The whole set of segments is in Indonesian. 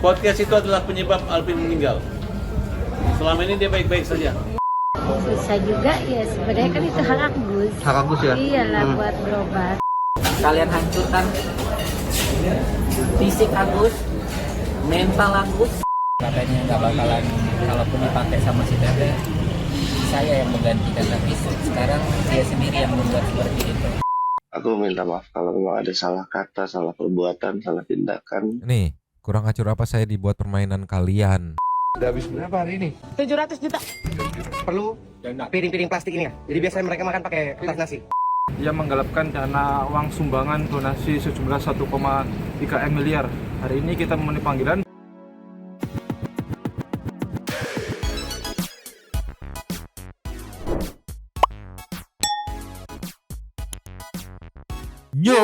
Podcast itu adalah penyebab Alvin meninggal. Selama ini dia baik-baik saja. Susah juga ya, sebenarnya kan itu hak Agus. Hak Agus ya? Iyalah buat berobat. Kalian hancurkan fisik Agus, mental Agus. Katanya nggak bakalan, kalaupun dipakai sama si Tete, saya yang menggantikan, tapi sekarang dia sendiri yang membuat seperti itu. Aku minta maaf kalau memang ada salah kata, salah perbuatan, salah tindakan. Nih, kurang acur apa saya dibuat permainan kalian? Udah habis berapa hari ini? 700 juta. Perlu piring-piring plastik ini ya. Jadi biasanya mereka makan pakai kertas nasi. Dia menggelapkan dana uang sumbangan donasi sejumlah 1,3 miliar. Hari ini kita memenuhi panggilan. Yo,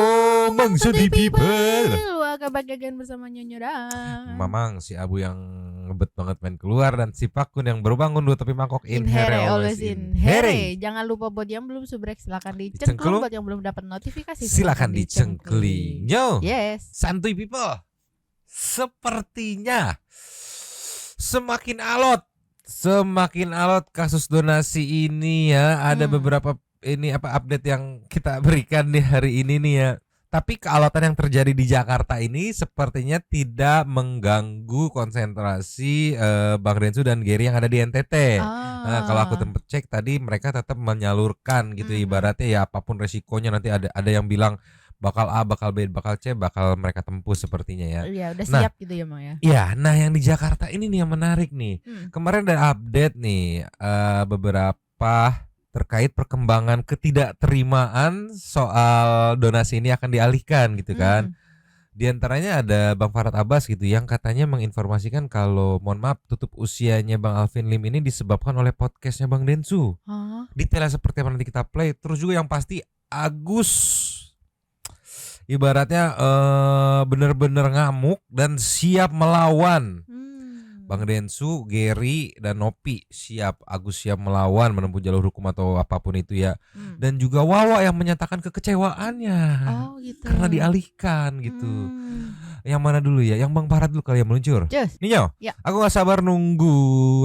Mang Sudi People. Welcome back again bersama Nyonya Dan. Mamang si Abu yang ngebet banget main keluar dan si Pakun yang baru bangun dulu tapi mangkok in here always in here. Jangan lupa buat yang belum subrek silakan Dicengklung. dicengklung, buat yang belum dapat notifikasi Silakan dicengkling. Yo, Yes. santuy people. Sepertinya semakin alot kasus donasi ini ya. Ada beberapa ini update yang kita berikan di hari ini nih ya. Tapi kealotan yang terjadi di Jakarta ini sepertinya tidak mengganggu konsentrasi Bang Densu dan Gary yang ada di NTT. Nah, kalau aku tempat cek tadi mereka tetap menyalurkan gitu, ibaratnya ya apapun resikonya nanti ada yang bilang bakal A, bakal B, bakal C, bakal mereka tempuh sepertinya ya. Iya, udah Nah, siap gitu ya, Mang ya. Iya, nah yang di Jakarta ini nih yang menarik nih. Kemarin ada update nih beberapa terkait perkembangan ketidakterimaan soal donasi ini akan dialihkan gitu kan. Di antaranya ada Bang Farhad Abbas gitu yang katanya menginformasikan kalau mohon maaf tutup usianya Bang Alvin Lim ini disebabkan oleh podcastnya Bang Densu. Detailnya seperti apa nanti kita play. Terus juga yang pasti Agus ibaratnya bener-bener ngamuk dan siap melawan. Bang Densu, Gary, dan Nopi siap, Agus siap melawan menempuh jalur hukum atau apapun itu ya. Dan juga Wawa yang menyatakan kekecewaannya gitu. karena dialihkan gitu. Yang mana dulu ya? Yang Bang Farhad dulu kali yang meluncur. Just. Ninyo, Ya. aku gak sabar nunggu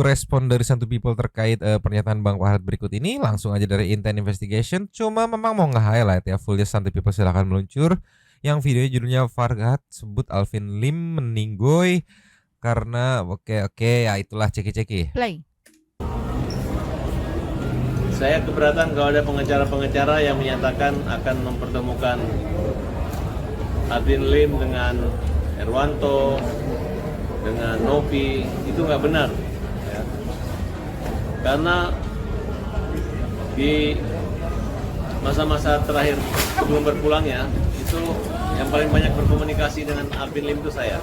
respon dari Santu People terkait pernyataan Bang Farhad berikut ini. Langsung aja dari Intent Investigation. Cuma memang mau nge-highlight ya, fullnya Santu People silahkan meluncur. Yang videonya judulnya Farhad sebut Alvin Lim meninggoy karena oke ya itulah ceki-ceki. Play. Saya keberatan kalau ada pengacara-pengacara yang menyatakan akan mempertemukan Alvin Lim dengan Erwanto, dengan Nopi, itu nggak benar. Ya. Karena di masa-masa terakhir sebelum berpulangnya itu yang paling banyak berkomunikasi dengan Alvin Lim itu saya.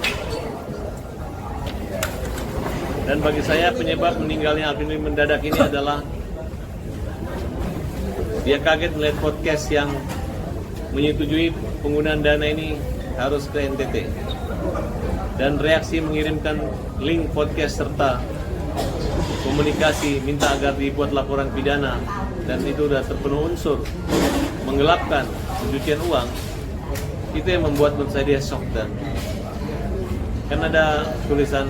Dan bagi saya penyebab meninggalnya Alvin Lim mendadak ini adalah dia kaget melihat podcast yang menyetujui penggunaan dana ini harus ke NTT. Dan reaksi mengirimkan link podcast serta komunikasi minta agar dibuat laporan pidana dan itu sudah terpenuhi unsur menggelapkan pencucian uang, itu yang membuat menurut saya dia shock. Dan kan ada tulisan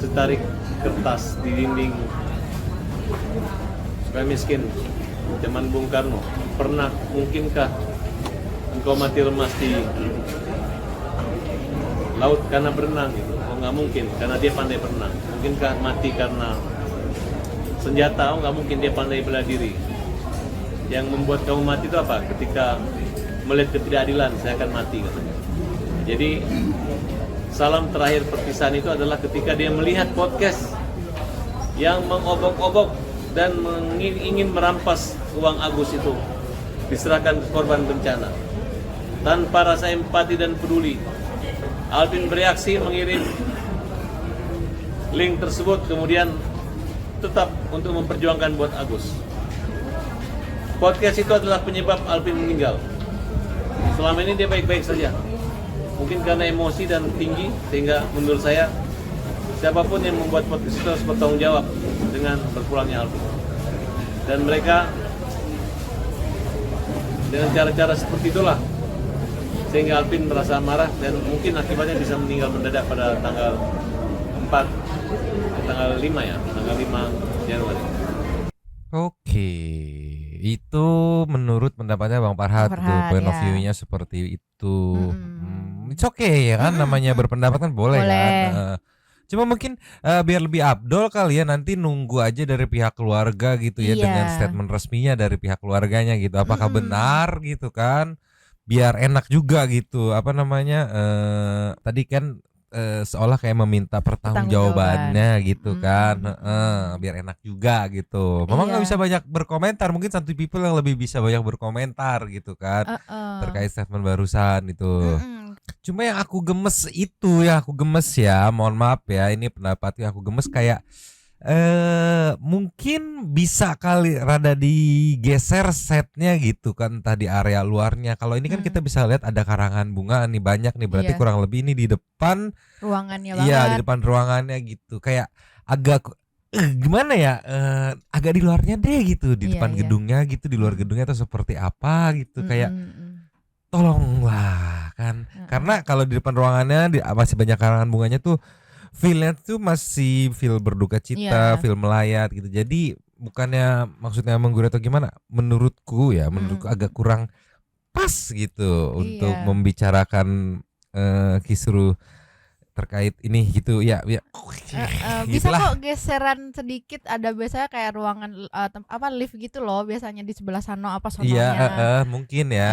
setarik kertas di dinding supaya miskin zaman Bung Karno, mungkinkah engkau mati lemas di laut karena berenang gitu? Oh nggak mungkin, karena dia pandai berenang. Mungkinkah mati karena senjata? Oh nggak mungkin, dia pandai bela diri. Yang membuat kamu mati itu apa? Ketika melihat ketidakadilan, saya akan mati katanya. Jadi salam terakhir perpisahan itu adalah ketika dia melihat podcast yang mengobok-obok dan ingin merampas uang Agus itu diserahkan ke korban bencana. Tanpa rasa empati dan peduli, Alvin bereaksi mengirim link tersebut kemudian tetap untuk memperjuangkan buat Agus. Podcast itu adalah penyebab Alvin meninggal. Selama ini dia baik-baik saja. Mungkin karena emosi dan tinggi sehingga menurut saya siapapun yang membuat podcast itu harus bertanggung jawab dengan berpulangnya Alvin. Dan mereka dengan cara-cara seperti itulah sehingga Alvin merasa marah dan mungkin akibatnya bisa meninggal mendadak pada tanggal 4 tanggal 5 ya, tanggal 5 Januari. Oke, itu menurut pendapatnya Bang Farhad, Bang tuh Farhad, point of ya. view-nya seperti itu. Mm-mm. It's okay ya kan, namanya berpendapat kan boleh Boleh. kan. Cuma mungkin biar lebih abdol kali ya nanti nunggu aja dari pihak keluarga gitu ya, Iya. dengan statement resminya dari pihak keluarganya gitu. Apakah Mm-mm. benar gitu kan? Biar enak juga gitu. Apa namanya? Tadi kan seolah kayak meminta pertanggungjawabannya gitu kan. Biar enak juga gitu. Memang nggak Iya. bisa banyak berkomentar, mungkin Santuy People yang lebih bisa banyak berkomentar gitu kan terkait statement barusan itu. Mm-mm. Cuma yang aku gemes itu, yang aku gemes ya, mohon maaf ya, ini pendapatnya aku gemes kayak mungkin bisa kali rada digeser setnya gitu kan, entah di area luarnya. Kalau ini kan kita bisa lihat ada karangan bunga nih banyak nih, berarti Iya. kurang lebih ini di depan, Ruangannya banget. iya di depan ruangannya gitu, kayak agak gimana ya, agak di luarnya deh gitu, di Iya, depan iya. gedungnya gitu, di luar gedungnya tuh seperti apa gitu, kayak tolonglah kan. Karena kalau di depan ruangannya masih banyak karangan bunganya tuh feel-nya tuh masih feel berduka cita, Iya. feel melayat gitu. Jadi bukannya maksudnya menggurui atau gimana, menurutku agak kurang pas gitu untuk Iya. membicarakan kisruh terkait ini gitu ya. Bisa Gitulah. kok geseran sedikit, ada biasanya kayak ruangan lift gitu loh, biasanya di sebelah sana apa Iya, sononya. mungkin ya.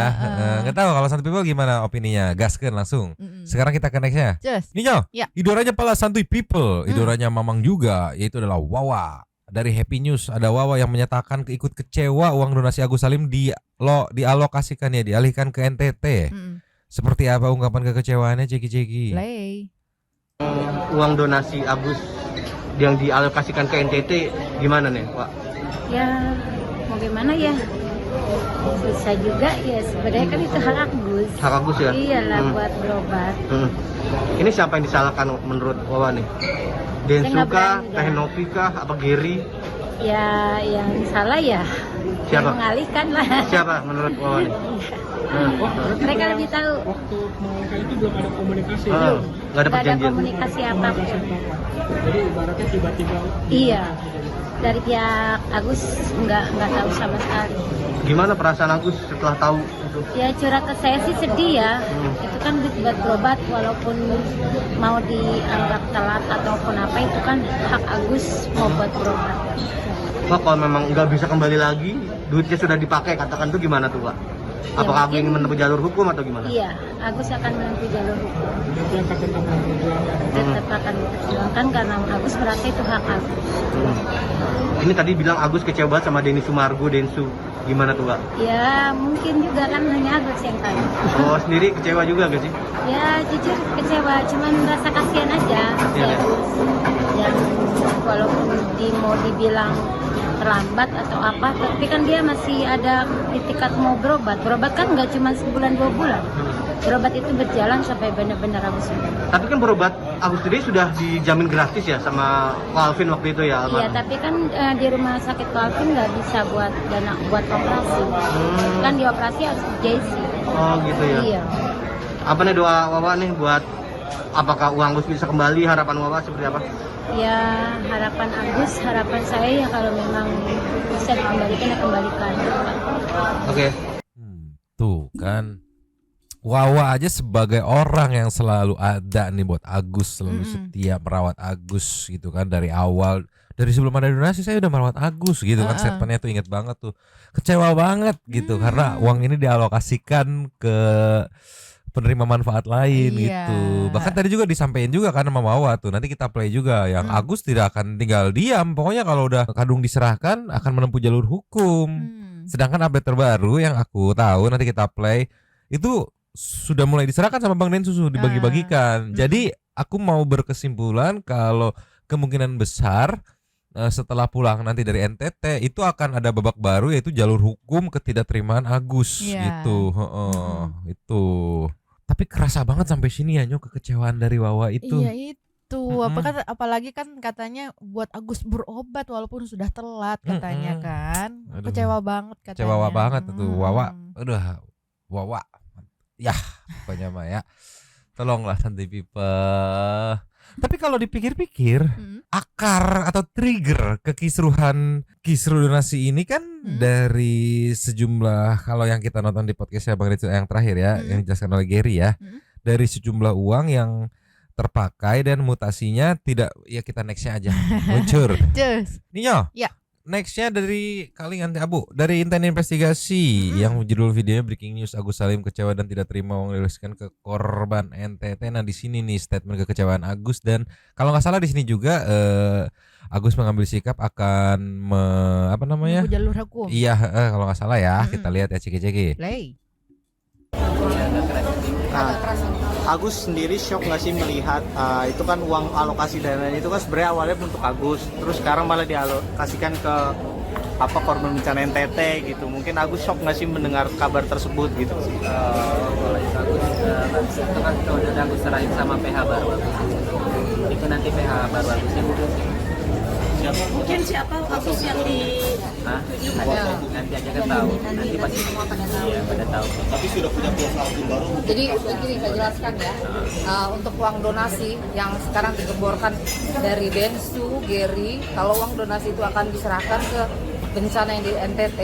Nggak tahu kalau Santuy People gimana opininya? Gaskeun langsung. Mm-mm. Sekarang kita ke nextnya. Just. Ninyo, Ya. idolanya pala Santuy People, idolanya Mamang juga, yaitu adalah Wawa. Dari Happy News ada Wawa yang menyatakan ikut kecewa uang donasi Agus Salim dialokasikan ya, dialihkan ke NTT. Mm-mm. Seperti apa ungkapan kekecewaannya, Ceki? Play. Uang donasi Agus yang dialokasikan ke NTT gimana nih, Pak? Ya mau gimana ya, susah juga ya, sebenarnya kan itu hak Agus. Hak Agus ya? Iyalah buat berobat. Ini siapa yang disalahkan menurut Wawa nih? Densu Saya nggak kah, berani, Teh Novi kah, apa Geri? Ya yang salah ya Siapa? yang mengalihkan lah. Siapa menurut Wawa nih? Mereka lebih tahu. Waktu mau itu belum ada komunikasi. Nggak ada Nggak ada perjanjian. komunikasi apapun. Jadi ibaratnya tiba-tiba. Iya, dari pihak Agus nggak tahu sama sekali. Gimana perasaan Agus setelah tahu itu? Ya curhat ke saya sih sedih ya. Itu kan buat berobat, walaupun mau dianggap telat ataupun apa, itu kan hak Agus mau buat berobat. Pak, kalau memang nggak bisa kembali lagi, duitnya sudah dipakai, katakan tuh gimana tuh, Pak? Ya, Apakah mungkin- ingin menempuh jalur hukum atau gimana? Iya, Agus akan menempuh jalur hukum. Nanti akan tetap memperjuangkan. Tetap akan diperjuangkan karena Agus merasa itu hak Agus. Ini tadi bilang Agus kecewa banget sama Denny Sumargo, Densu. Gimana tuh, Pak? Ya mungkin juga kan hanya Agus yang tahu. Oh, sendiri kecewa juga gak sih? Ya jujur kecewa, cuman merasa kasihan aja si Iya. Agus. Yang walaupun mau dibilang terlambat atau apa, tapi kan dia masih ada itikat mau berobat. Berobat kan nggak cuma sebulan 2 bulan. Berobat itu berjalan sampai benar-benar Agus sembuh. Tapi kan berobat Agus sendiri sudah dijamin gratis ya sama Pak Alvin waktu itu ya, Iya, almarhum? tapi kan di rumah sakit Alvin nggak bisa buat dana buat operasi. Kan dioperasi harus JC. Oh gitu ya. Iya. Apa nih doa Wawa nih buat apakah uang Agus bisa kembali, harapan Wawa seperti apa? Ya harapan Agus, harapan saya ya kalau memang bisa dikembalikan ya kembalikan. Oke. Tuh kan, Wawa aja sebagai orang yang selalu ada nih buat Agus, selalu setia merawat Agus gitu kan dari awal. Dari sebelum ada donasi saya udah merawat Agus gitu kan, statementnya tuh inget banget tuh. Kecewa banget gitu karena uang ini dialokasikan ke penerima manfaat lain Iya. gitu. Bahkan tadi juga disampaikan juga kan sama Wawa tuh, nanti kita play juga yang Agus tidak akan tinggal diam. Pokoknya kalau udah kadung diserahkan akan menempuh jalur hukum. Sedangkan update terbaru yang aku tahu nanti kita play itu sudah mulai diserahkan sama Bang Densu, dibagi-bagikan. Jadi aku mau berkesimpulan kalau kemungkinan besar setelah pulang nanti dari NTT itu akan ada babak baru, yaitu jalur hukum ketidakterimaan Agus. Iya. Gitu. Itu. Tapi kerasa banget sampai sini ya Nyok, kekecewaan dari Wawa itu. Iya itu. Apalagi kan katanya buat Agus berobat walaupun sudah telat katanya kan. Aduh. Kecewa banget katanya. Kecewa banget itu Wawa. Udah Wawa Ya, pokoknya mah ya. Tolonglah Santai People. Tapi kalau dipikir-pikir, akar atau trigger kekisruhan kisruh donasi ini kan dari sejumlah, kalau yang kita nonton di podcastnya Bang Rizal yang terakhir ya, yang dijelaskan oleh Gary ya, dari sejumlah uang yang terpakai dan mutasinya tidak, ya kita nextnya aja luncur. Cus. Ninyo. Ya. Nextnya dari Kalingan Abu, dari Inten Investigasi yang judul videonya Breaking News, Agus Salim kecewa dan tidak terima uang diluluskan ke korban NTT. Nah di sini nih statement kekecewaan Agus, dan kalau nggak salah di sini juga Agus mengambil sikap akan Menempuh jalur hukum. Iya, kalau nggak salah ya, kita lihat ya ceki-ceki. Play. Agus sendiri shock nggak sih melihat itu kan uang alokasi dana itu kan sebenarnya awalnya untuk Agus, terus sekarang malah dialokasikan ke korban bencana NTT gitu. Mungkin Agus shock nggak sih mendengar kabar tersebut gitu? Kalau itu Agus itu kan udah Agus serahin sama PH baru Agus. Itu nanti PH baru Agus yang udah Mungkin siapa Agus yang di ada nanti aja kan tahu, nanti pasti iya pada tahu. Tapi sudah punya kuasa hukum baru. Jadi begini saya jelaskan ya, untuk uang donasi yang sekarang digemborkan dari Densu, Gary, kalau uang donasi itu akan diserahkan ke bencana yang di NTT,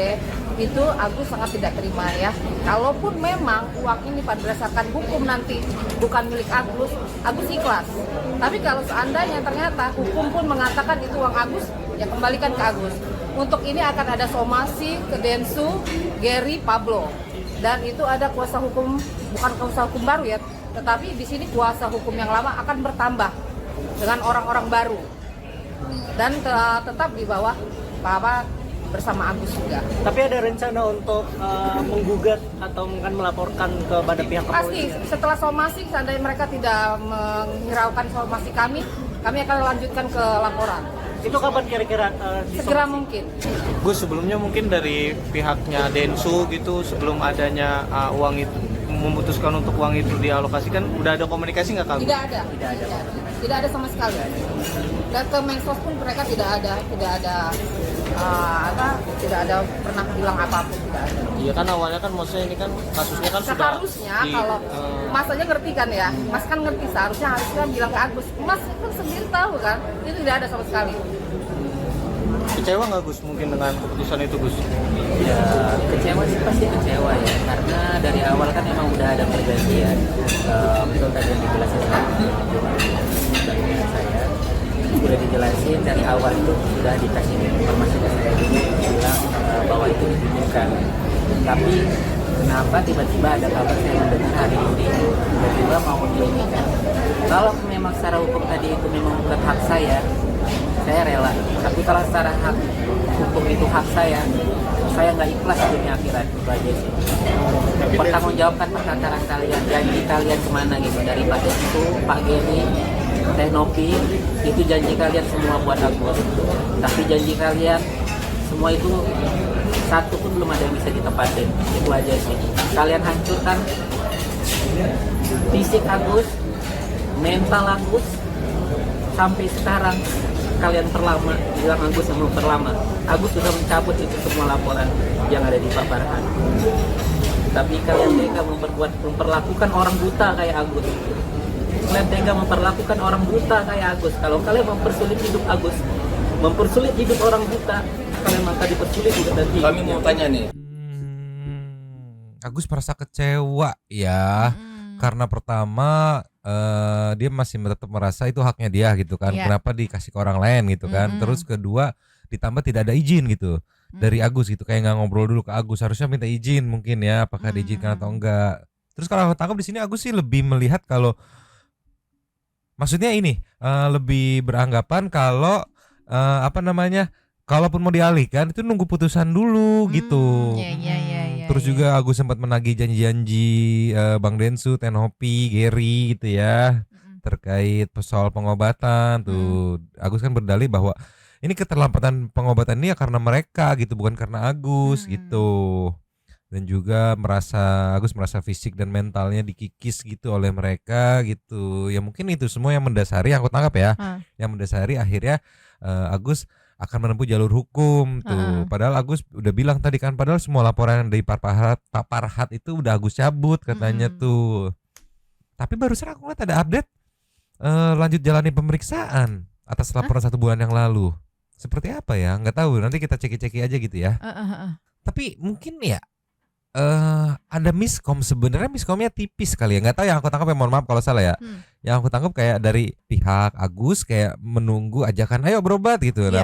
itu Agus sangat tidak terima ya. Kalaupun memang uang ini berdasarkan hukum nanti bukan milik Agus, Agus ikhlas. Tapi kalau seandainya ternyata hukum pun mengatakan itu uang Agus, ya kembalikan ke Agus. Untuk ini akan ada somasi ke Densu, Gary, Pablo. Dan itu ada kuasa hukum, bukan kuasa hukum baru ya, tetapi di sini kuasa hukum yang lama akan bertambah dengan orang-orang baru. Dan tetap di bawah Bapak bersama Agus juga. Tapi ada rencana untuk menggugat atau mungkin melaporkan kepada pihak Pasti kepolisian? setelah somasi, seandainya mereka tidak menghiraukan somasi kami akan lanjutkan ke laporan. Itu kapan kira-kira? Segera mungkin. Gus, sebelumnya mungkin dari pihaknya Densu gitu, sebelum adanya uang itu, memutuskan untuk uang itu dialokasikan, udah ada komunikasi nggak Kak? Tidak ada sama sekali. Dan ke Mensos pun mereka tidak ada pernah bilang apapun, tidak ada. Iya kan awalnya kan maksudnya ini kan kasusnya kan Seharusnya kalau Mas aja ngerti kan ya, Mas kan ngerti, harusnya bilang ke Agus. Mas kan sendiri tahu kan, itu tidak ada sama sekali. Kecewa nggak Gus mungkin dengan keputusan itu Gus? Ya kecewa sih pasti kecewa ya, karena dari awal kan emang udah ada perjanjian. Betul tadi yang dijelasin sama saya, sudah dijelasin dari awal itu sudah dikasih informasi ke saya dulu bilang bahwa itu ditunjukkan. Tapi kenapa tiba-tiba ada kabar saya mendengar hari ini tiba-tiba mau diinikan? Kalau memang secara hukum tadi itu memang bukan hak saya rela. Tapi kalau secara hak hukum itu hak saya nggak ikhlas dunia akhirat itu aja sih. Pertanggungjawabkan perkataan kalian, janji kalian kemana gitu, dari Pak Densu, Pak Gary, Teknopi, itu janji kalian semua buat Agus. Tapi janji kalian semua itu satu pun belum ada yang bisa ditepatin. Itu aja sih. Kalian hancurkan fisik Agus, mental Agus, sampai sekarang kalian perlama, bilang Agus yang memperlama. Agus sudah mencabut itu semua laporan yang ada di Pak Farhan. Tapi kalian tega memperlakukan orang buta kayak Agus. Kalian tega memperlakukan orang buta kayak Agus. Kalau kalian mempersulit hidup Agus, mempersulit hidup orang buta, kalian maka dipersulit juga nanti. Kami mau tanya nih. Agus merasa kecewa ya, karena pertama dia masih tetap merasa itu haknya dia gitu kan, kenapa dikasih ke orang lain gitu kan. Terus kedua ditambah tidak ada izin gitu dari Agus gitu, kayak nggak ngobrol dulu ke Agus, harusnya minta izin mungkin ya, apakah diizinkan atau enggak. Terus kalau aku tangkap di sini Agus sih lebih melihat kalau maksudnya ini lebih beranggapan kalau kalaupun mau dialihkan itu nunggu putusan dulu gitu. Terus juga Agus sempat menagih janji-janji Bang Densu, Teknopi, Gary gitu ya, terkait soal pengobatan tuh. Agus kan berdalih bahwa ini keterlambatan pengobatan ini ya karena mereka gitu, bukan karena Agus gitu. Dan juga Agus merasa fisik dan mentalnya dikikis gitu oleh mereka gitu. Ya mungkin itu semua yang mendasari, aku tangkap ya, yang mendasari akhirnya Agus akan menempuh jalur hukum tuh. Padahal Agus udah bilang tadi kan, padahal semua laporan dari Pak Farhat itu udah Agus cabut katanya tuh. Tapi barusan aku lihat ada update lanjut jalani pemeriksaan atas laporan 1 bulan yang lalu. Seperti apa ya? Nggak tahu. Nanti kita ceki-ceki aja gitu ya. Tapi mungkin ya ada miskom, sebenarnya miskomnya tipis kali ya, nggak tahu, yang aku tangkap ya, mohon maaf kalau salah ya. Yang aku tangkap kayak dari pihak Agus kayak menunggu ajakan ayo berobat gitu. Nah,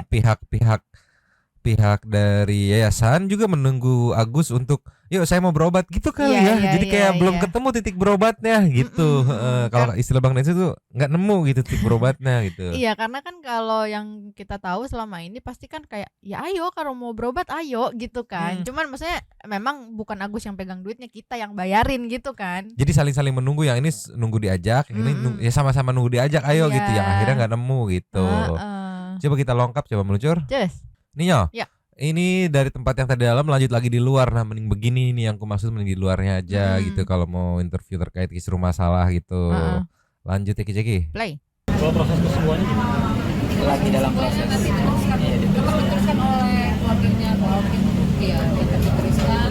pihak dari yayasan juga menunggu Agus untuk yuk saya mau berobat gitu kali ya. Jadi kayak belum ketemu titik berobatnya gitu. Kalau istilah Bang Densu tuh nggak nemu gitu titik berobatnya gitu. Iya, karena kan kalau yang kita tahu selama ini pasti kan kayak ya ayo kalau mau berobat ayo gitu kan. Cuman maksudnya memang bukan Agus yang pegang duitnya, kita yang bayarin gitu kan. Jadi saling-saling menunggu, yang ini nunggu diajak, yang ini ya sama-sama nunggu diajak ayo gitu, yang akhirnya nggak nemu gitu. Coba kita lengkap, coba meluncur. Ninyo. Ya. Ini dari tempat yang tadi dalam lanjut lagi di luar. Nah, mending begini nih yang aku maksud, mending di luarnya aja gitu kalau mau interview terkait kisru masalah gitu. Lanjut ya Ceki. Play. Kalau proses kesembuhannya gimana? Lagi dalam proses. Nanti diteruskan oleh keluarganya bahwa ya kita diteruskan.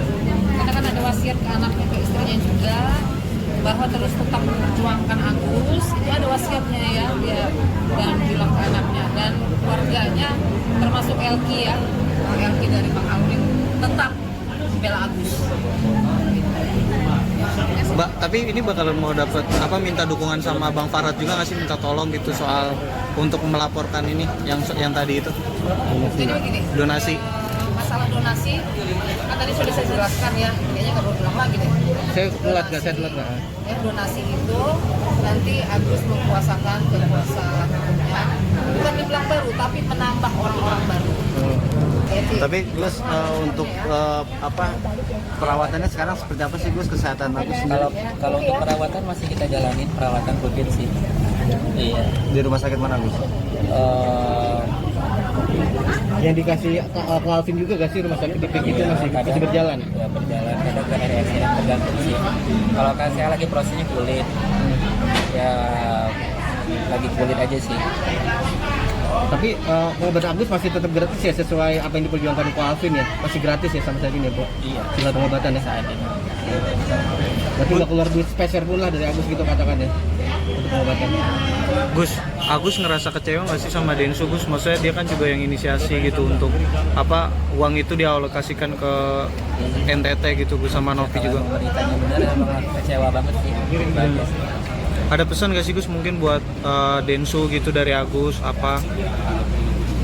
Karena kan ada wasiat ke anaknya, ke istrinya juga, bahwa terus tetap memperjuangkan Agus. Itu ada wasiatnya ya, dia dan bilang ke anaknya dan keluarganya, termasuk Elki ya, Elki dari Bang Auling tetap bela Agus. Mbak, tapi ini bakalan mau dapat apa, minta dukungan sama Bang Farhat juga nggak sih, minta tolong gitu soal untuk melaporkan ini yang tadi itu Jadi begini, donasi. masalah donasi kan tadi sudah saya jelaskan ya, kayaknya nggak perlu bilang lagi deh. Saya telat nggak? Ya, donasi itu nanti Agus menguasakan kekuasa hukumnya, bukan dibilang baru tapi menambah orang-orang baru. Tapi Gus untuk perawatannya sekarang seperti apa sih Gus, kesehatan Agus sendiri? Kalau untuk perawatan masih kita jalanin perawatan rutin sih. Iya. Di rumah sakit mana Gus? Yang dikasih ke Alvin juga gak sih rumah sakit di PIK itu masih berjalan? Ya, berjalan, kadang ke RRC tergantung sih. Kalau kan saya lagi prosesnya kulit, ya lagi kulit aja sih. Tapi obat Agus masih tetap gratis ya, sesuai apa yang diperjuangkan Pak Alvin ya? Masih gratis ya sampai saat ini ya, Bu? Iya. Sila pengobatan ya? Saat ini. Berarti nggak keluar duit spesial pun lah dari Agus gitu katakan ya? Untuk pengobatan. Gus, Agus ngerasa kecewa nggak sih sama Densu Gus? Maksudnya dia kan juga yang inisiasi gitu untuk apa, uang itu dialokasikan ke NTT gitu Gus, sama Novi juga. Beritanya benar, emang kecewa banget sih. Bagus. Ada pesan gak sih Gus mungkin buat Densu gitu dari Agus apa?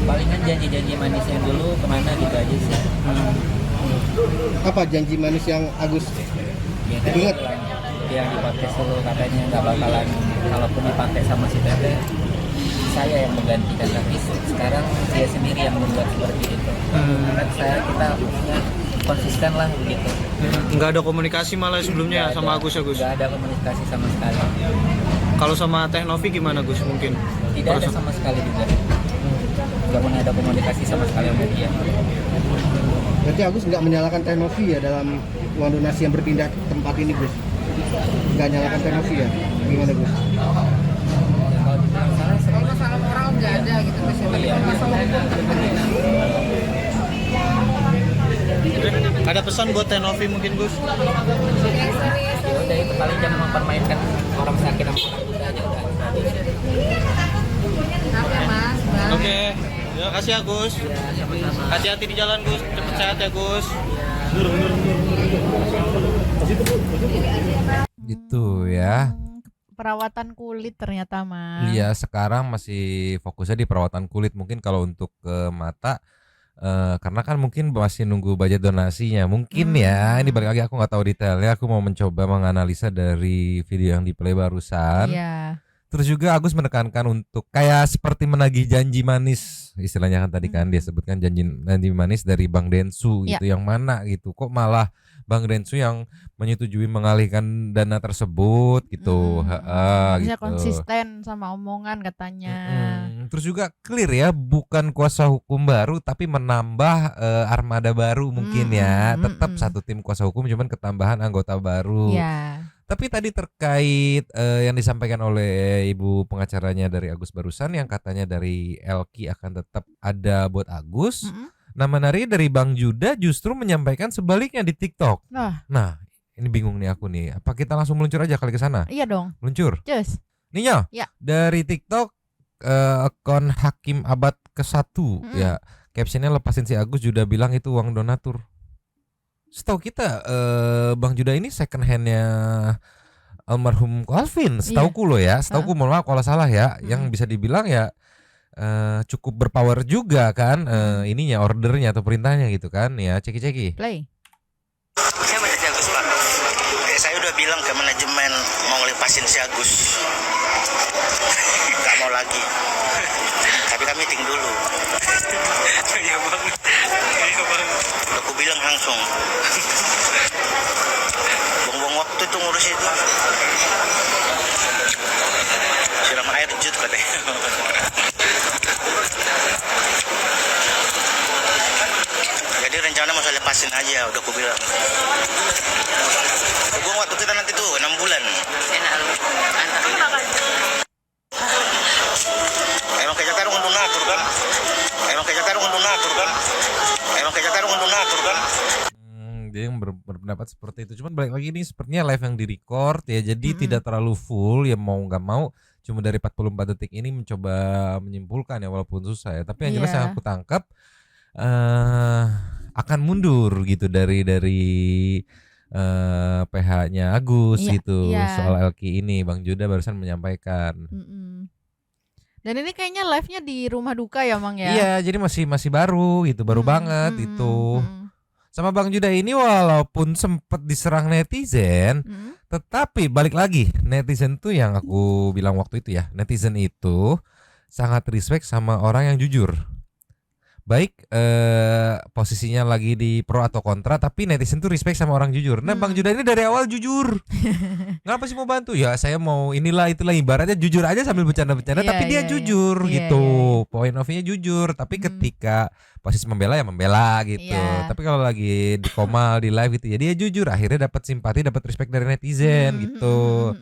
Palingan janji-janji manisnya dulu kemana gitu aja sih. Apa janji manis yang Agus Ya, tadi ingat? yang di podcast dulu katanya nggak bakalan, kalaupun dipakai sama si Tete, saya yang menggantikan, tapi sekarang dia sendiri yang membuat seperti itu. Kan kita konsisten lah begitu. Nggak ada komunikasi malah sebelumnya sama Agus ya Gus? Nggak ada komunikasi sama sekali. Kalau sama Teh Novi gimana Gus mungkin? Tidak ada sama sekali juga. Nggak pernah ada komunikasi sama sekali sama dia. Berarti Agus nggak menyalahkan Teh Novi ya dalam uang donasi yang berpindah tempat ini Gus? Nggak nyalakan Teh Novi ya? Gimana Gus? Kalau masalah moral nggak ada gitu, tapi masalah hukum terpenuhi. Ada pesan buat Teh Novi mungkin Gus? Yang serius. Ya udah, itu paling jangan mempermainkan orang sakit sama orang muda aja udah. Maaf ya Mas, Bang. Oke, ya kasih ya Gus. Hati-hati di jalan Gus, cepet sehat ya Gus. Gitu ya. Perawatan kulit ternyata Mas. Iya, sekarang masih fokusnya di perawatan kulit. Mungkin kalau untuk ke mata karena kan mungkin masih nunggu budget donasinya. Mungkin ya, ini balik lagi aku nggak tahu detailnya. Aku mau mencoba menganalisa dari video yang di play barusan. Iya. Terus juga Agus menekankan untuk kayak seperti menagih janji manis, istilahnya kan tadi kan dia sebutkan janji manis dari Bang Densu gitu, yang mana gitu, kok malah Bang Densu yang menyetujui mengalihkan dana tersebut gitu. Bisa gitu. konsisten sama omongan katanya. Terus juga clear ya, bukan kuasa hukum baru tapi menambah armada baru mungkin ya. Tetap satu tim kuasa hukum cuman ketambahan anggota baru. Iya. Tapi tadi terkait yang disampaikan oleh ibu pengacaranya dari Agus barusan yang katanya dari Elki akan tetap ada buat Agus. Nah, menarik dari Bang Juda justru menyampaikan sebaliknya di TikTok. Nah, ini bingung nih aku nih. Apa kita langsung meluncur aja kali ke sana? Iya dong. Meluncur. Cus. Ninyo. Ya. Dari TikTok akun Hakim Abad ke-1 ya. Captionnya lepasin si Agus Juda bilang itu uang donatur. Setahu kita Bang Juda ini second handnya almarhum Calvin, setauku loh ya, setauku mohon maaf kalau salah ya, yang bisa dibilang ya cukup berpower juga kan ininya ordernya atau perintahnya gitu kan ya, ceki. Play. Saya si Agus Pak. Saya udah bilang ke manajemen mau lepasin si Agus, nggak mau lagi. Tapi kami meeting dulu. Iya bang. Udah aku bilang langsung. Buang-buang waktu itu ngurus itu. Siram air jut katanya. Jadi rencana mau saya lepasin aja, udah aku bilang. Buang waktu kita nanti tuh 6 bulan. Emang kerja tarung untuk natur kan? Dia yang berpendapat seperti itu. Cuman balik lagi ini sepertinya live yang direcord ya, jadi tidak terlalu full ya, mau nggak mau cuma dari 44 detik ini mencoba menyimpulkan ya, walaupun susah ya. Tapi yang jelas yang aku tangkap akan mundur gitu dari PH-nya Agus gitu soal Elki ini. Bang Juda barusan menyampaikan. Dan ini kayaknya live-nya di rumah duka ya, Mang ya? Iya, jadi masih baru gitu, baru banget itu. Sama Bang Juda ini walaupun sempat diserang netizen, tetapi balik lagi netizen tuh yang aku bilang waktu itu ya, netizen itu sangat respect sama orang yang jujur. Baik posisinya lagi di pro atau kontra, tapi netizen tuh respect sama orang jujur. Nah Bang Juda ini dari awal jujur. Ngapa sih mau bantu? Ya saya mau inilah itulah, ibaratnya jujur aja sambil bercanda-bercanda, tapi dia jujur gitu. Point of view-nya jujur, tapi ketika posisi membela ya membela gitu. Tapi kalau lagi di komal di live gitu ya dia jujur, akhirnya dapat simpati, dapat respect dari netizen gitu.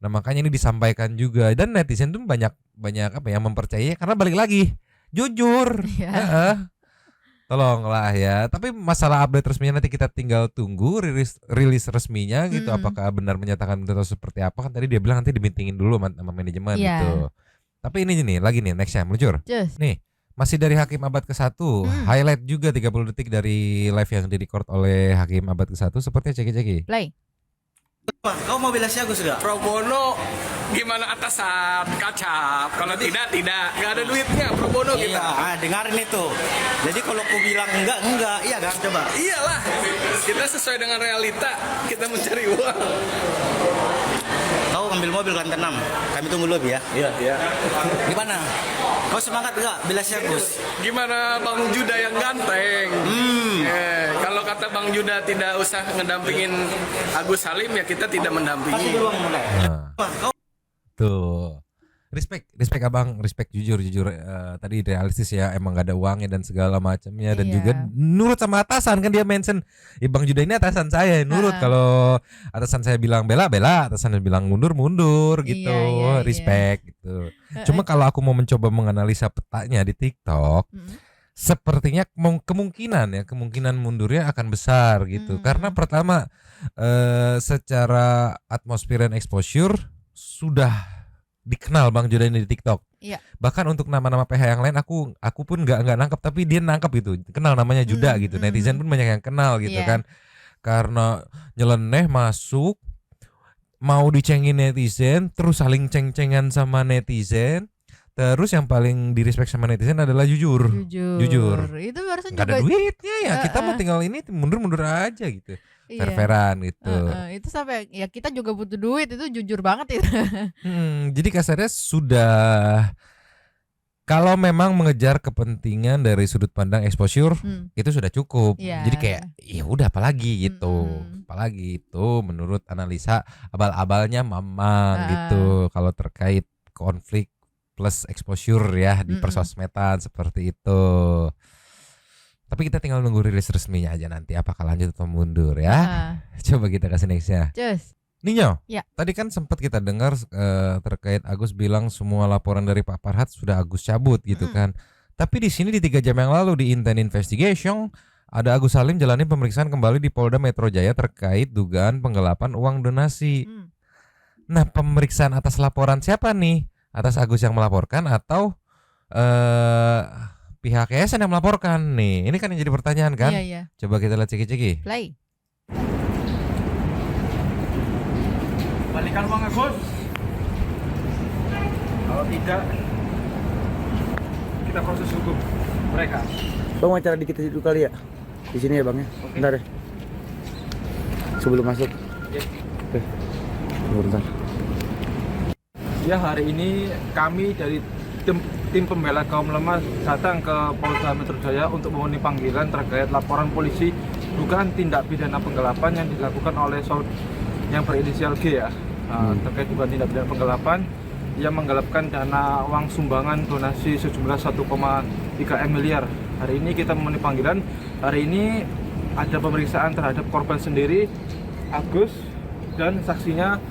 Nah makanya ini disampaikan juga, dan netizen tuh banyak apa ya mempercayai karena balik lagi jujur. Tolonglah ya. Tapi masalah update resminya nanti kita tinggal tunggu rilis resminya gitu. Apakah benar menyatakan atau seperti apa, kan tadi dia bilang nanti dimintingin dulu sama manajemen gitu. Tapi ini nih lagi nih nextnya meluncur. Nih masih dari Hakim Abad ke-1, highlight juga 30 detik dari live yang di-record oleh Hakim Abad ke-1 sepertinya ceki. Play. Kau mau bela si Agus gak? Pro bono gimana atasan kacap, kalau tidak nggak ada duitnya pro bono kita. Iya, dengarin itu. Jadi kalau aku bilang enggak, iya kan, coba. Iyalah, kita sesuai dengan realita, kita mencari uang. Kau ambil mobil lantai 6, kami tunggu lobby ya. Iya. Gimana? Kau semangat gak bela si Agus? Gimana Bang Juda yang ganteng? Kalau kata Bang Juda tidak usah ngedampingin Agus Salim, ya kita tidak mendampingi. Tuh, respect abang, respect jujur tadi realistis ya, emang gak ada uangnya dan segala macamnya, dan juga nurut sama atasan kan, dia mention Bang Juda ini atasan saya, nurut. Kalau atasan saya bilang bela, atasan saya bilang mundur gitu, respect gitu. Cuma kalau aku mau mencoba menganalisa petanya di TikTok, sepertinya kemungkinan mundurnya akan besar gitu. Karena pertama secara atmosfer dan exposure sudah dikenal Bang Juda ini di TikTok. Bahkan untuk nama-nama PH yang lain aku pun nggak nangkep, tapi dia nangkep gitu, kenal namanya Juda gitu. Netizen pun banyak yang kenal gitu kan. Karena nyeleneh masuk, mau dicengin netizen, terus saling ceng-cengan sama netizen. Terus yang paling direspek sama netizen adalah jujur. Itu barusan juga. Gak ada duitnya ya, kita mau tinggal ini mundur aja gitu. Fair-fairan gitu. Itu sampai ya kita juga butuh duit, itu jujur banget itu. Jadi kasarnya sudah, kalau memang mengejar kepentingan dari sudut pandang exposure itu sudah cukup. Jadi kayak ya udah apalagi gitu. Apalagi itu menurut analisa abal-abalnya Mamang gitu kalau terkait konflik plus exposure ya di persosmedan seperti itu. Tapi kita tinggal nunggu rilis resminya aja nanti, apakah lanjut atau mundur ya. Coba kita kasih nextnya. Ninyo, Ya. tadi kan sempat kita dengar terkait Agus bilang semua laporan dari Pak Farhad sudah Agus cabut gitu kan. Tapi di sini di 3 jam yang lalu di Intent Investigation ada Agus Salim jalani pemeriksaan kembali di Polda Metro Jaya terkait dugaan penggelapan uang donasi. Nah, pemeriksaan atas laporan siapa nih? Atas Agus yang melaporkan atau pihak yayasan yang melaporkan nih? Ini kan yang jadi pertanyaan kan? Iya. Coba kita lihat ceki-ceki. Play. Balikan uang Agus. Kalau tidak, kita proses hukum mereka. Bang, acara dikit dulu kali ya di sini ya bang ya. Bentar ya. Sebelum masuk. Oke. Bentar. Ya, hari ini kami dari tim pembela kaum lemah datang ke Polda Metro Jaya untuk memenuhi panggilan terkait laporan polisi dugaan tindak pidana penggelapan yang dilakukan oleh yang berinisial G ya. Terkait dugaan tindak pidana penggelapan yang menggelapkan dana uang sumbangan donasi sejumlah 1,3 miliar. Hari ini kita memenuhi panggilan. Hari ini ada pemeriksaan terhadap korban sendiri, Agus, dan saksinya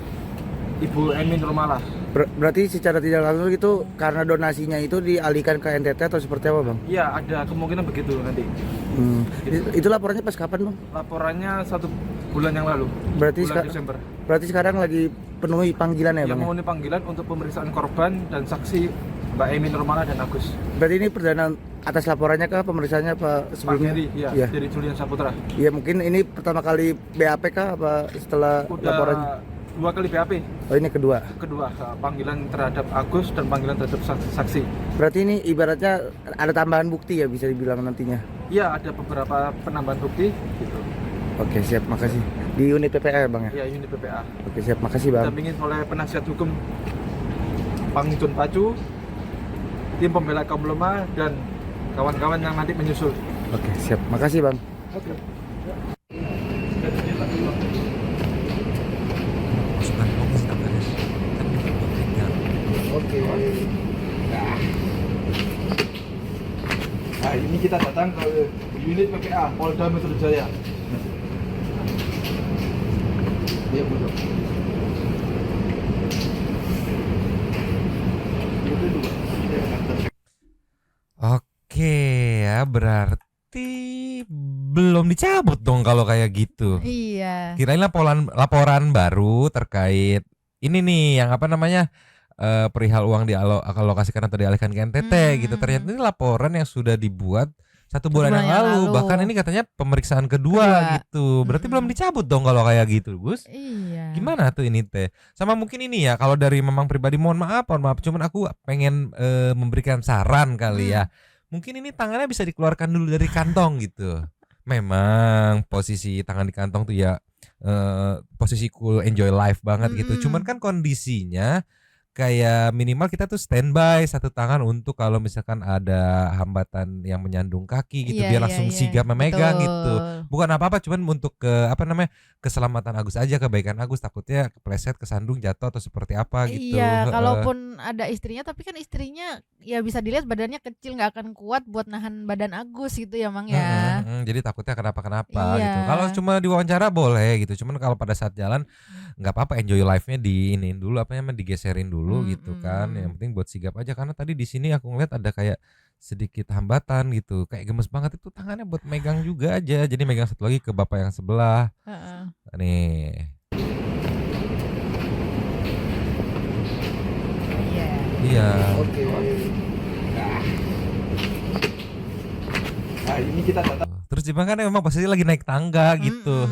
Ibu Emi Nurmalah. Berarti secara tidak langsung itu karena donasinya itu dialihkan ke NTT atau seperti apa bang? Iya, ada kemungkinan begitu nanti. Itu laporannya pas kapan bang? Laporannya 1 bulan yang lalu. Berarti bulan Desember. Berarti sekarang lagi penuhi panggilan ya bang? Ya, memenuhi panggilan untuk pemeriksaan korban dan saksi Mbak Emi Nurmala dan Agus. Berarti ini perdana atas laporannya kah pemeriksaannya Pak sebelumnya? Pak Heri, dari Julian Saputra. Iya, mungkin ini pertama kali BAP kah apa setelah laporannya? 2 kali BAP. Oh, ini kedua. Kedua, panggilan terhadap Agus dan panggilan terhadap saksi. Berarti ini ibaratnya ada tambahan bukti ya bisa dibilang nantinya? Iya, ada beberapa penambahan bukti gitu. Oke, siap, makasih. Di unit PPA ya bang ya? Iya, unit PPA. Oke, siap, makasih bang. Didampingin oleh penasihat hukum Bang Jun Pacu, tim pembela kaum lemah dan kawan-kawan yang nanti menyusul. Oke, siap, makasih bang. Oke. Oke. Nah, ini kita datang ke unit PPA Polda Metro Jaya. Iya, betul. Oke ya, berarti belum dicabut dong kalau kayak gitu. Iya. Kirain laporan baru terkait ini nih yang apa namanya perihal uang dialokasikan atau dialihkan ke NTT gitu. Ternyata ini laporan yang sudah dibuat 1 bulan yang lalu. Bahkan ini katanya pemeriksaan kedua gitu. Berarti belum dicabut dong kalau kayak gitu, Gus. Iya. Gimana tuh ini teh? Sama mungkin ini ya, kalau dari Memang pribadi mohon maaf. Cuman aku pengen memberikan saran kali ya. Mungkin ini tangannya bisa dikeluarkan dulu dari kantong gitu. Memang posisi tangan di kantong tuh ya posisi cool, enjoy life banget gitu. Cuman kan kondisinya kayak minimal kita tuh standby 1 tangan untuk kalau misalkan ada hambatan yang menyandung kaki gitu, biar langsung sigap memegang gitu. Bukan apa-apa, cuman untuk keselamatan Agus aja, kebaikan Agus, takutnya kepleset, kesandung, jatuh atau seperti apa gitu. Iya, kalaupun ada istrinya, tapi kan istrinya ya bisa dilihat badannya kecil, nggak akan kuat buat nahan badan Agus gitu ya Mang ya. Jadi takutnya kenapa-kenapa Iya. gitu. Kalau cuma diwawancara boleh gitu, cuman kalau pada saat jalan nggak apa-apa, enjoy life-nya diinin dulu, digeserin dulu gitu kan. Yang penting buat sigap aja, karena tadi di sini aku ngeliat ada kayak sedikit hambatan gitu, kayak gemes banget itu tangannya buat megang juga aja. Jadi megang satu lagi ke bapak yang sebelah. Nih. Iya. Oke. Nah, ini kita datang. Terus Jepang kan memang posisi lagi naik tangga gitu.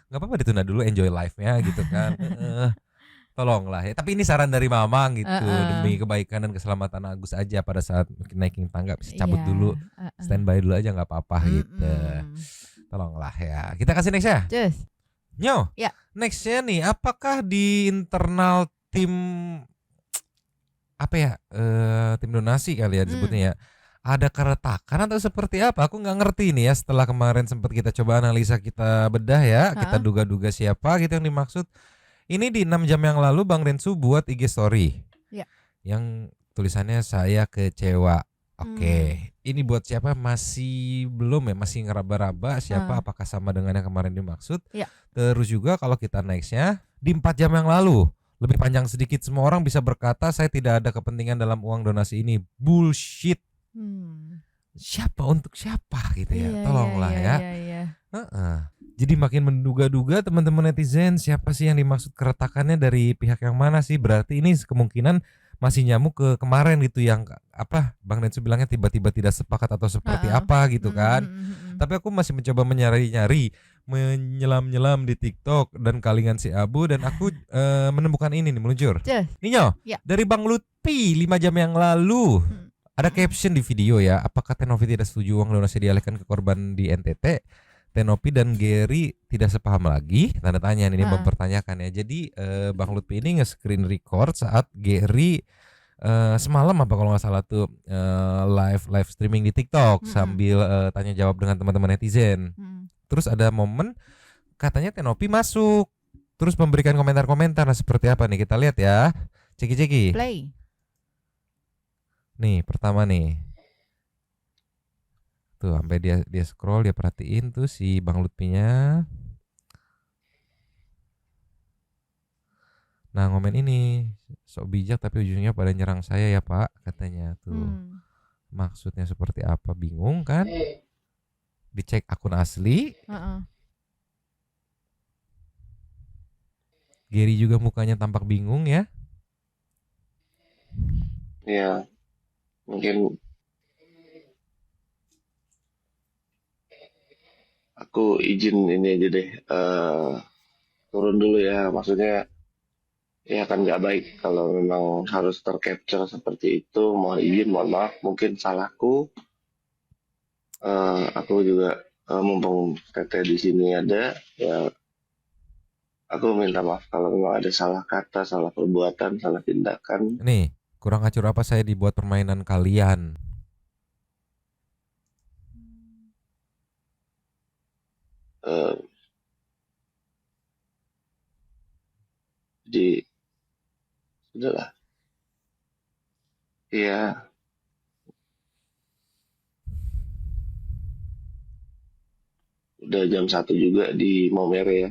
Nggak apa-apa ditunda dulu, enjoy life-nya gitu kan. Tolonglah ya. Tapi ini saran dari Mamang gitu, demi kebaikan dan keselamatan Agus aja pada saat naikin tangga bisa cabut dulu, standby dulu aja nggak apa-apa gitu. Tolonglah ya. Kita kasih next ya. Just. Nyo. Ya. Nextnya nih, apakah di internal tim apa ya, tim donasi kali ya disebutnya ya, ada keretakan atau seperti apa? Aku nggak ngerti nih ya. Setelah kemarin sempat kita coba analisa, kita bedah ya, kita duga-duga siapa gitu yang dimaksud. Ini di 6 jam yang lalu Bang Rensu buat IG story yang tulisannya saya kecewa. Oke. Ini buat siapa masih belum ya, masih ngeraba-raba siapa, apakah sama dengan yang kemarin dimaksud. Terus juga kalau kita nextnya di 4 jam yang lalu. Lebih panjang sedikit, semua orang bisa berkata saya tidak ada kepentingan dalam uang donasi ini. Bullshit. Siapa untuk siapa gitu ya? Tolonglah ya. Jadi makin menduga-duga teman-teman netizen, siapa sih yang dimaksud keretakannya, dari pihak yang mana sih? Berarti ini kemungkinan masih nyamuk ke kemarin gitu, yang apa Bang Densu bilangnya tiba-tiba tidak sepakat atau seperti apa gitu kan. Tapi aku masih mencoba menyari-nyari, menyelam-nyelam di TikTok dan kalingan si Abu, dan aku menemukan ini nih, meluncur. Ninyo, dari Bang Lutfi 5 jam yang lalu. Ada caption di video ya, apakah Tenopi tidak setuju uang donasi dialihkan ke korban di NTT? Tenopi dan Gary tidak sepaham lagi? Tanda tanya ini mempertanyakan ya. Jadi Bang Lutfi ini nge-screen record saat Gary semalam apa kalau nggak salah tuh live streaming di TikTok sambil tanya jawab dengan teman-teman netizen. Terus ada momen katanya Tenopi masuk, terus memberikan komentar-komentar. Nah seperti apa nih, kita lihat ya. Ceki-ceki. Play. Nih pertama nih. Tuh sampai dia scroll, dia perhatiin tuh si Bang Lutfinya. Nah ngomen ini, sok bijak tapi ujungnya pada nyerang saya ya Pak, katanya tuh. Maksudnya seperti apa, bingung kan? Dicek akun asli. Gary juga mukanya tampak bingung ya. Ya mungkin aku izin ini aja deh, turun dulu ya, maksudnya ya kan nggak baik kalau memang harus tercapture seperti itu. Mohon izin, mohon maaf, mungkin salahku. Aku juga mumpung Teteh di sini ada, ya aku minta maaf kalau memang ada salah kata, salah perbuatan, salah tindakan. Nih, kurang acur apa saya dibuat permainan kalian? Jadi sudahlah. Iya. Udah jam 1 juga di Maumere ya.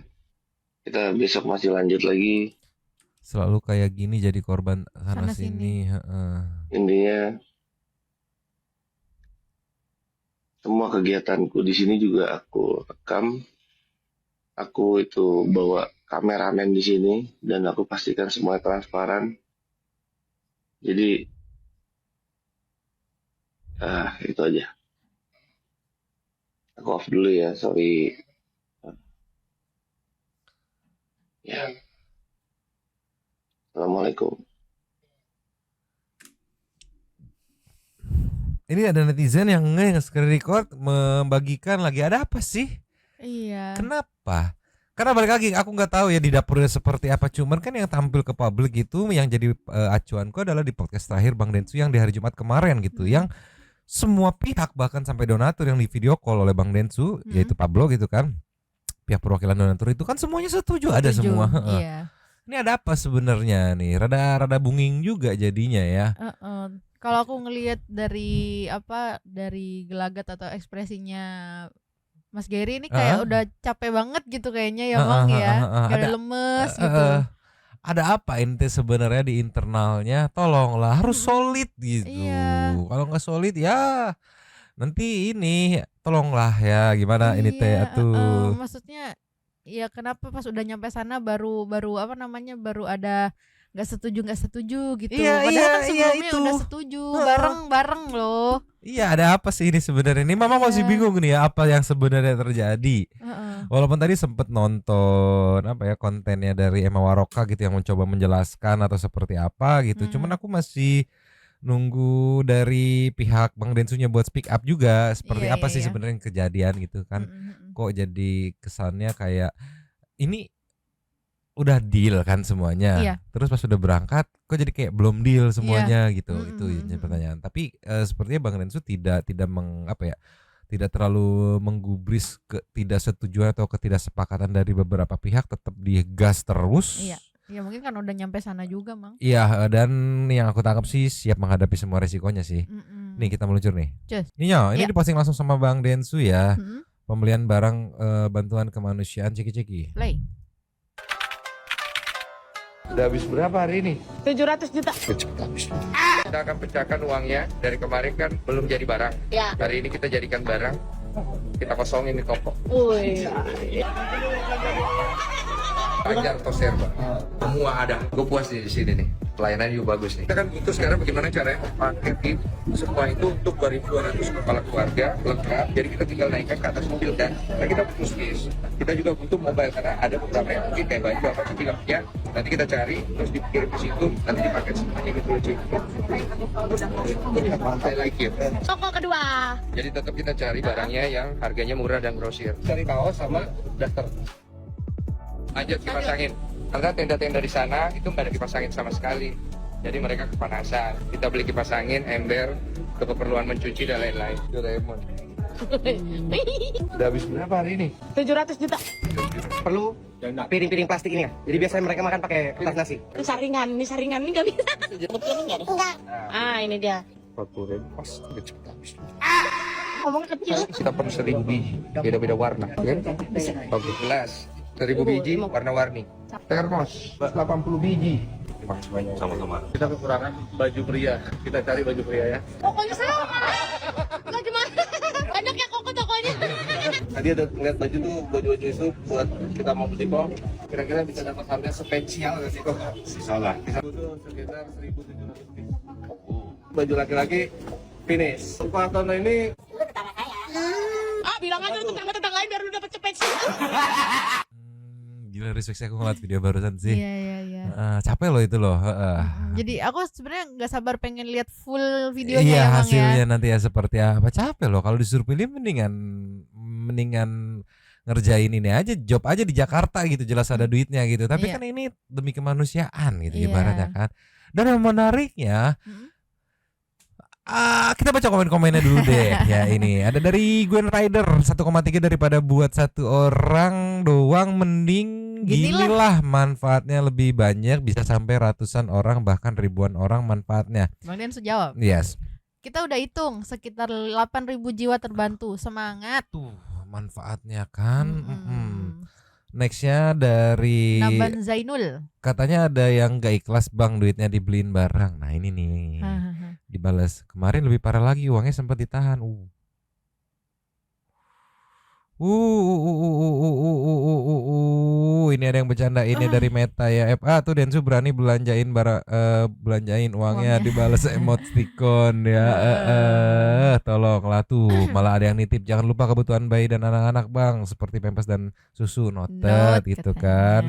Kita besok masih lanjut lagi. Selalu kayak gini jadi korban sana sini. Intinya semua kegiatanku di sini juga aku rekam. Aku itu bawa kameramen di sini dan aku pastikan semua transparan. Jadi itu aja. Aku off dulu ya, sorry. Ya. Assalamualaikum. Ini ada netizen yang nge-screen record membagikan lagi, ada apa sih? Iya. Kenapa? Karena balik lagi aku nggak tahu ya di dapurnya seperti apa, cuman kan yang tampil ke publik itu yang jadi acuanku adalah di podcast terakhir Bang Densu yang di hari Jumat kemarin gitu, yang semua pihak bahkan sampai donatur yang di video call oleh Bang Densu yaitu Pablo gitu kan, pihak perwakilan donatur itu kan semuanya setuju. Ada semua. Iya. Ini ada apa sebenarnya nih? Rada bunging juga jadinya ya. Kalau aku ngelihat dari gelagat atau ekspresinya Mas Gary ini kayak udah capek banget gitu kayaknya ya Bang ya. Kayak lemes gitu. Ada apa ente sebenarnya di internalnya? Tolonglah, harus solid gitu. Kalau nggak solid ya nanti ini tolonglah ya, gimana ini teh atuh. Maksudnya ya kenapa pas udah nyampe sana baru ada nggak setuju gitu. Padahal kan sebelumnya udah setuju bareng loh. Iya, ada apa sih ini sebenarnya? Ini Mama masih bingung nih ya apa yang sebenarnya terjadi. Walaupun tadi sempet nonton kontennya dari Emma Waroka gitu yang mencoba menjelaskan atau seperti apa gitu. Cuman aku masih nunggu dari pihak Bang Densunya buat speak up juga seperti apa sih sebenarnya kejadian gitu kan. Kok jadi kesannya kayak ini udah deal kan semuanya. Terus pas udah berangkat kok jadi kayak belum deal semuanya gitu. Itu jadi pertanyaan. Tapi sepertinya Bang Densu tidak tidak terlalu menggubris ketidaksetujuan atau ketidaksepakatan dari beberapa pihak, tetap digas terus. Ya mungkin kan udah nyampe sana juga, Mang. Iya, dan yang aku tangkap sih siap menghadapi semua resikonya sih. Nih kita meluncur nih. Ini diposting langsung sama Bang Densu ya. Pembelian barang bantuan kemanusiaan ceki-ceki. Play. Udah habis berapa hari ini? 700 juta. Cepet habis. Kita akan pecahkan uangnya. Dari kemarin kan belum jadi barang. Ya. Hari ini kita jadikan barang. Kita kosongin di toko. Wih. Panjang toser, Bang. Semua ada. Gue puas di sini nih. Pelayanan juga bagus nih. Kita kan butuh sekarang bagaimana caranya memakai semua itu untuk 2.200 kepala keluarga lengkap. Jadi kita tinggal naikkan ke atas mobil kan. Nah kita butuh space. Kita juga butuh mobile karena ada beberapa yang mungkin kayak baju apa sih tidak punya. Nanti kita cari terus dikirim ke situ. Nanti dipakai semuanya gitu loh. Sampai lagi. Toko kedua. Jadi tetap kita cari barangnya yang harganya murah dan grosir. Cari kaos sama daster. Lanjut dipasangin. Karena tenda-tenda di sana itu nggak ada dipasangin sama sekali. Jadi mereka kepanasan. Kita beli kipas angin, ember, untuk keperluan mencuci dan lain-lain. Doraemon. Udah habis berapa hari ini? 700 juta. Perlu piring-piring plastik ini ya. Jadi biasanya mereka makan pakai kertas nasi. Ini saringan ini nggak bisa. Enggak. Ah, ini dia. 40.000 pas cepet habis. Ngomong kecil. Kita perlu 1.000 biji, beda-beda warna, kan? Bagus gelas, 1.000 biji warna-warni. Termos 80 biji. Sama-sama. Kita kekurangan baju pria. Kita cari baju pria ya. Pokoknya sama. Enggak gimana. Banyak ya kok tokonya. Tadi ada ngeliat baju tuh, baju-baju itu buat kita mau beli kok. Kira-kira bisa dapat harga spesial nggak sih kok? Salah. Butuh sekitar 1.700 piece. Baju laki-laki finish. Pak Tono ini Bilang aja lu tetangga lain biar lu dapet cepet. Gila, respect aku ngeliat video barusan sih. Iya. Capek loh itu loh. Jadi aku sebenarnya nggak sabar pengen lihat full videonya Iya, ya, Bang, hasilnya ya. nanti ya seperti apa. Capek loh kalau disuruh pilih, mendingan ngerjain ini aja, job aja di Jakarta gitu, jelas ada duitnya gitu. Tapi Iya. kan ini demi kemanusiaan gitu Iya. ibaratnya kan. Dan yang menariknya, kita baca komen-komennya dulu deh. Ya ini ada dari Gwen Rider, 1,3 daripada buat satu orang doang, mending ginilah, manfaatnya lebih banyak, bisa sampai ratusan orang bahkan ribuan orang manfaatnya. Bang Densu jawab. Yes. Kita udah hitung sekitar 8.000 jiwa terbantu. Semangat. Tuh manfaatnya kan. Nextnya dari Naban Zainul. Katanya ada yang gak ikhlas bang, duitnya dibeliin barang. Nah ini nih dibalas. Kemarin lebih parah lagi, uangnya sempat ditahan. Ini ada yang bercanda, ini dari Meta ya. FA tuh Densu berani belanjain belanjain uangnya, dibalas emoticon ya. Tolonglah tuh, malah ada yang nitip jangan lupa kebutuhan bayi dan anak-anak bang, seperti pampers dan susu, noted gitu kan.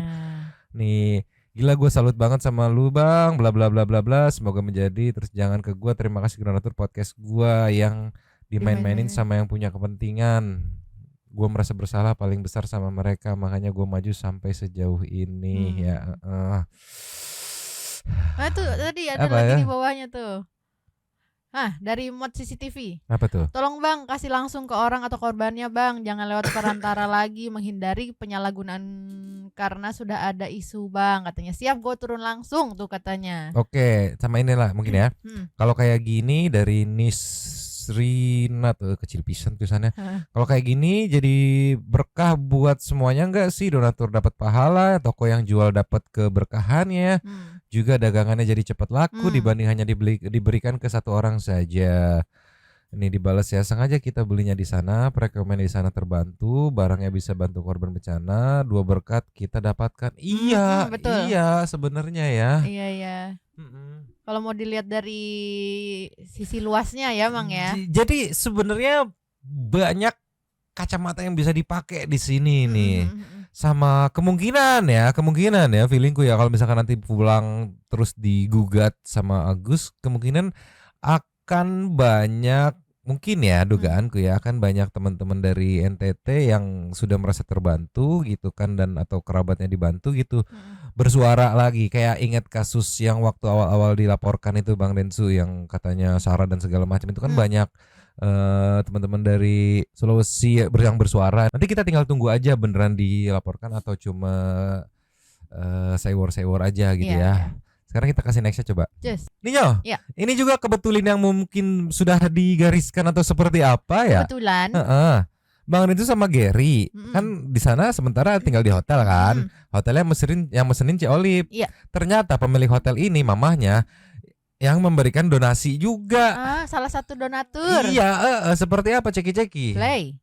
Nih gila, gue salut banget sama lu bang, bla bla bla bla bla, semoga menjadi, terus jangan ke gue, terima kasih Granatur podcast gue yang dimain-mainin sama yang punya kepentingan. Gue merasa bersalah paling besar sama mereka, makanya gue maju sampai sejauh ini ya. Tuh tadi ada Apa lagi ya? di bawahnya tuh. Dari mod CCTV. Apa tuh? Tolong bang, kasih langsung ke orang atau korbannya bang, jangan lewat perantara lagi, menghindari penyalahgunaan karena sudah ada isu bang, katanya. Siap, gue turun langsung tuh katanya. Oke, sama inilah mungkin ya. Kalau kayak gini dari Nisrina tuh, kecil pisan tulisannya. Kalau kayak gini jadi berkah buat semuanya enggak sih? Donatur dapat pahala, toko yang jual dapat keberkahannya, juga dagangannya jadi cepat laku dibanding hanya diberikan ke satu orang saja. Ini dibalas ya, sengaja kita belinya di sana, perekonomian di sana terbantu, barangnya bisa bantu korban bencana, 2 berkat kita dapatkan. Iya, betul. Iya sebenarnya ya. Iya. Kalau mau dilihat dari sisi luasnya ya, Mang ya. Jadi sebenarnya banyak kacamata yang bisa dipakai di sini nih. Sama kemungkinan ya feelingku ya, kalau misalkan nanti pulang terus digugat sama Agus, kemungkinan akan banyak, mungkin ya dugaanku ya, akan banyak teman-teman dari NTT yang sudah merasa terbantu gitu kan, dan atau kerabatnya dibantu gitu, bersuara lagi. Kayak ingat kasus yang waktu awal-awal dilaporkan itu Bang Densu, yang katanya SARA dan segala macam itu kan banyak teman-teman dari Sulawesi yang bersuara. Nanti kita tinggal tunggu aja beneran dilaporkan atau cuma sewor-sewor aja gitu ya. Sekarang kita kasih nextnya coba. Ninyo, ini juga kebetulan yang mungkin sudah digariskan atau seperti apa ya? Kebetulan. Bang Rensu sama Gary kan di sana sementara tinggal di hotel kan. Hotelnya mesenin Ci Olive. Iya. Ternyata pemilik hotel ini mamahnya yang memberikan donasi juga. Salah satu donatur. Iya, seperti apa ceki-ceki? Play.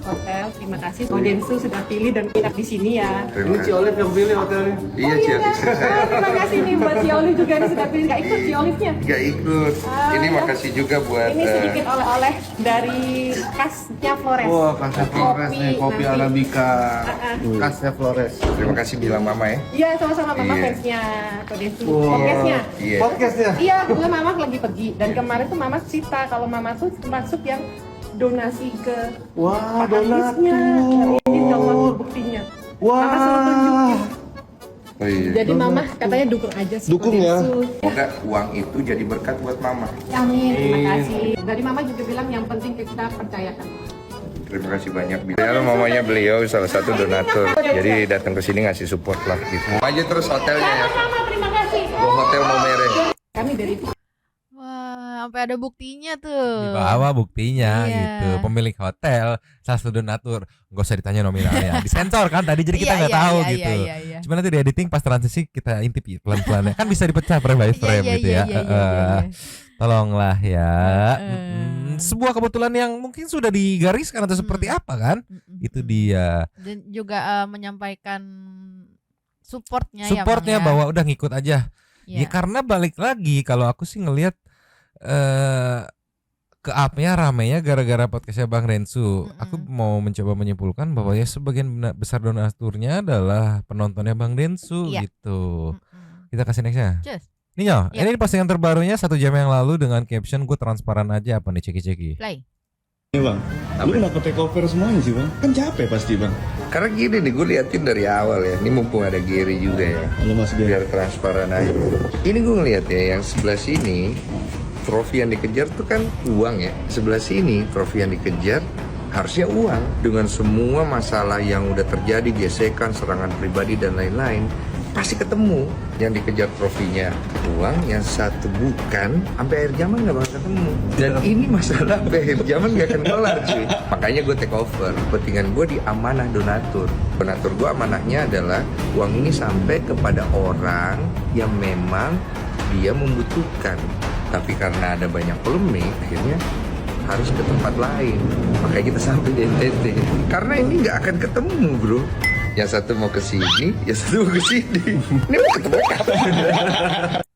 Hotel, terima kasih Bang Densu sudah pilih dan pindah di sini ya. Ini Ci Olive yang pilih hotelnya. Iya, Ci Olive. Terima kasih nih buat Ci Olive juga yang sudah pilih. Gak ikut Ci Olive-nya. Gak ikut. Ini makasih juga buat Ini sedikit oleh-oleh dari khasnya Flores. Wah, khasnya Flores nih, kopi nanti. Arabica. Khasnya Flores. Terima kasih bilang Mama ya. Iya, sama-sama Mama Iya. fansnya Bang Densu. Wah. Podcastnya. Iya. Podcastnya. Iya, kebetulan Mama lagi pergi. Dan kemarin tuh Mama cerita kalau Mama tuh termasuk yang donasi ke Wah, Pak Aniesnya. Ini sama buktinya. Mama selalu tunjukin. Oh iya. Jadi Mama katanya dukung aja sih. Dukung ya. Semoga uang itu jadi berkat buat Mama. Amin, terima kasih. Dari Mama juga bilang yang penting kita percayakan. Terima kasih banyak. Beliau mamanya beliau salah satu donatur. Jadi datang ke sini ngasih support lah gitu. Aja terus hotelnya ya. Sama-sama, terima kasih. Hotel Momere. Kami dari Wah, sampai ada buktinya tuh. Dibawa buktinya Iya. gitu. Pemilik hotel, salah satu donatur. Gak usah ditanya nominalnya. Disensor kan tadi jadi kita Iya, nggak iya, tahu iya, gitu. iya, iya. Cuma nanti di editing pas transisi kita intip ya, pelan-pelan. Kan bisa dipecah frame by frame Iya, gitu iya, ya. iya, iya, iya. Tolonglah ya. Sebuah kebetulan yang mungkin sudah digariskan atau seperti apa kan? Itu dia. Dan juga menyampaikan supportnya ya, Supportnya Bang, ya. bahwa udah ngikut aja. Iya. Ya karena balik lagi kalau aku sih ngelihat ke up-nya ramenya gara-gara podcastnya Bang Rensu. Aku mau mencoba menyimpulkan bahwa ya sebagian besar donaturnya adalah penontonnya Bang Rensu Iya. gitu. Kita kasih nextnya. Cus. Ninyo, Iya. ini postingan terbarunya 1 jam yang lalu dengan caption gue transparan aja apa nih ceki-ceki. Play. Ini Bang, lu kenapa take over semuanya sih Bang? Kan capek pasti Bang. Karena gini nih, gue liatin dari awal ya. Ini mumpung ada Gary juga ya. Halo Mas Gary. Biar transparan aja. Ini gue ngeliat ya, yang sebelah sini trofi yang dikejar tuh kan uang ya. Sebelah sini trofi yang dikejar harusnya uang. Dengan semua masalah yang udah terjadi, gesekan, serangan pribadi dan lain-lain, pasti ketemu. Yang dikejar trofinya uang, yang satu bukan, sampai akhir zaman nggak bakal ketemu. Dan ini masalah sampai akhir zaman nggak akan kelar cuy. Makanya gue take over. Kepentingan gue di amanah donatur. Donatur gue amanahnya adalah uang ini sampai kepada orang yang memang dia membutuhkan. Tapi karena ada banyak polemik, akhirnya harus ke tempat lain. Makanya kita sampai di NTT. Karena ini nggak akan ketemu bro. Yang satu mau ke sini, yang satu mau ke sini. Ini mau ketemu kapan?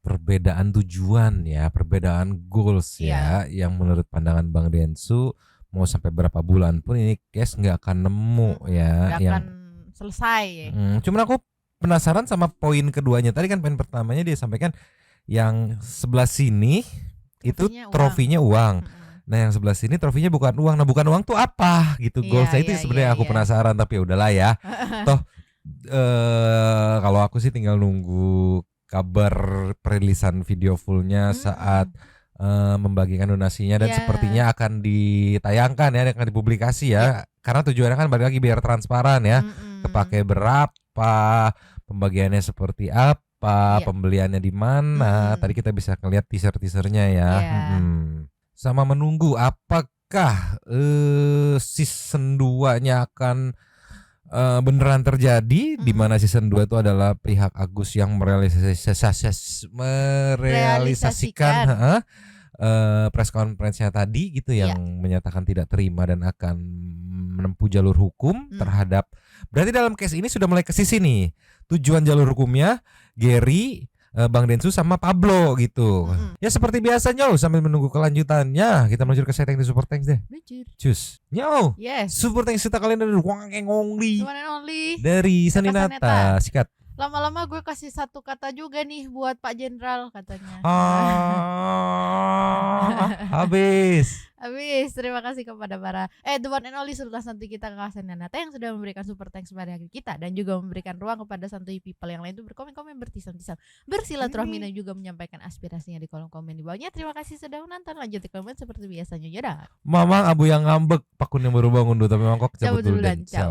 Perbedaan tujuan ya, perbedaan goals ya, yang menurut pandangan Bang Densu mau sampai berapa bulan pun ini case nggak akan nemu ya. Nggak yang akan selesai. cuman aku penasaran sama poin keduanya. Tadi kan poin pertamanya dia sampaikan yang sebelah sini itu trofinya uang. Nah yang sebelah sini trofinya bukan uang. Nah bukan uang tuh apa gitu goalsnya itu sebenarnya aku penasaran, tapi ya udahlah ya. Toh kalau aku sih tinggal nunggu kabar perilisan video fullnya saat membagikan donasinya dan sepertinya akan ditayangkan ya, akan dipublikasi ya. Karena tujuannya kan balik lagi biar transparan ya. Kepake berapa, pembagiannya seperti apa, pembeliannya di mana. Tadi kita bisa ngeliat teaser-teasernya ya. Sama menunggu apakah season 2-nya akan beneran terjadi, di mana season 2 itu adalah pihak Agus yang merealisasikan press conference-nya tadi gitu, yang menyatakan tidak terima dan akan menempuh jalur hukum terhadap, berarti dalam case ini sudah mulai ke sisi nih tujuan jalur hukumnya Gary, Bang Densu sama Pablo gitu. Ya seperti biasanya sambil menunggu kelanjutannya kita meluncur ke setting di Super Thanks deh. Cus. Nyo. Yes. Super Thanks kita kalian dari Wang Engongli. One and only. Dari Saninata. Sikat. Lama-lama gue kasih satu kata juga nih buat Pak Jenderal katanya. Habis. Terima kasih kepada para the one and only Sultan Santuy kita Kakak Saninata yang sudah memberikan super thanks kepada kita dan juga memberikan ruang kepada santuy people yang lain untuk berkomen-komen, bertisam-tisam, bersilaturahmi dan juga menyampaikan aspirasinya di kolom komen di bawahnya. Terima kasih sudah menonton. Lanjut di komen seperti biasanya. Yaudah. Mamang abu yang ngambek, pakun yang baru bangun dulu tapi mangkok cabut dulu dan ciao.